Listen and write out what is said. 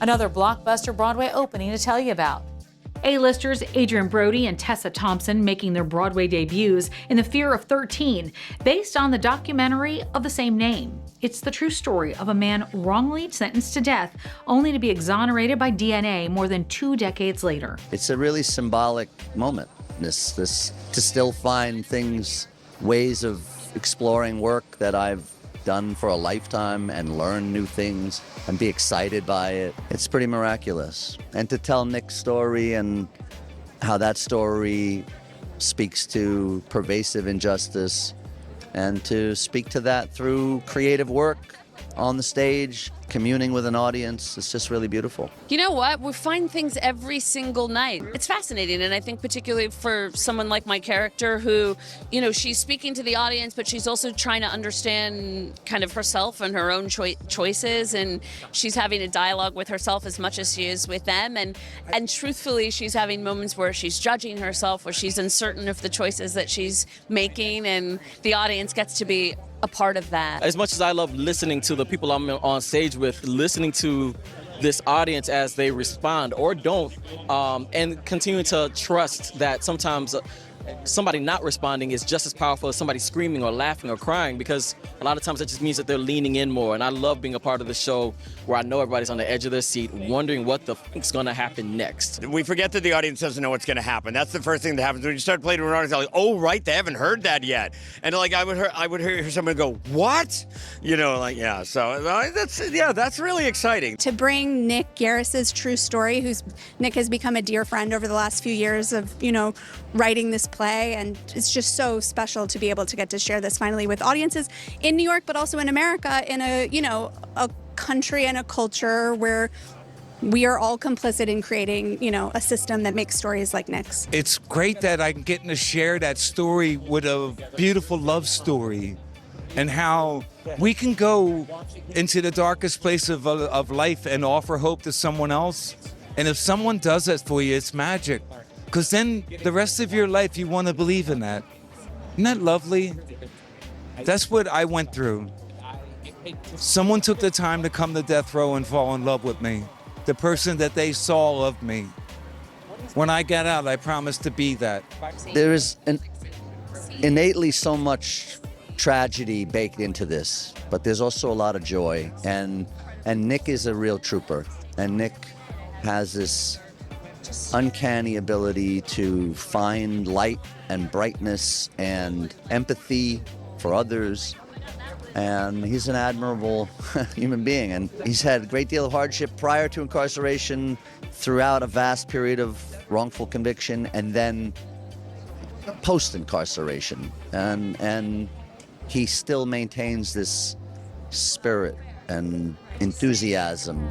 another blockbuster Broadway opening to tell you about. A-listers Adrien Brody and Tessa Thompson making their Broadway debuts in The Fear of 13, based on the documentary of the same name. It's the true story of a man wrongly sentenced to death, only to be exonerated by DNA more than 2 decades later. It's a really symbolic moment, this to still find things, ways of exploring work that I've done for a lifetime and learn new things and be excited by it. It's pretty miraculous. And to tell Nick's story and how that story speaks to pervasive injustice, and to speak to that through creative work on the stage, communing with an audience, it's just really beautiful. You know what? We find things every single night. It's fascinating, and I think particularly for someone like my character who, she's speaking to the audience, but she's also trying to understand kind of herself and her own choices, and she's having a dialogue with herself as much as she is with them, and truthfully, she's having moments where she's judging herself, where she's uncertain of the choices that she's making, and the audience gets to be a part of that. As much as I love listening to the people I'm on stage with, listening to this audience as they respond or don't, and continuing to trust that sometimes somebody not responding is just as powerful as somebody screaming or laughing or crying, because a lot of times that just means that they're leaning in more. And I love being a part of the show where I know everybody's on the edge of their seat wondering what the f***'s gonna happen next. We forget that the audience doesn't know what's gonna happen. That's the first thing that happens when you start playing to an audience. They're like, oh right, they haven't heard that yet. And like I would hear someone go, what? So that's really exciting. To bring Nick Yarris's true story, Nick has become a dear friend over the last few years of, writing this play, and it's just so special to be able to get to share this finally with audiences in New York, but also in America, in a country and a culture where we are all complicit in creating, a system that makes stories like Nick's. It's great that I'm getting to share that story with a beautiful love story, and how we can go into the darkest place of life and offer hope to someone else. And if someone does that for you, it's magic. Because then the rest of your life, you want to believe in that. Isn't that lovely? That's what I went through. Someone took the time to come to death row and fall in love with me. The person that they saw loved me. When I got out, I promised to be that. There is innately so much tragedy baked into this, but there's also a lot of joy. And Nick is a real trooper. And Nick has this uncanny ability to find light and brightness and empathy for others. And he's an admirable human being. And he's had a great deal of hardship prior to incarceration, throughout a vast period of wrongful conviction, and then post-incarceration. And he still maintains this spirit and enthusiasm.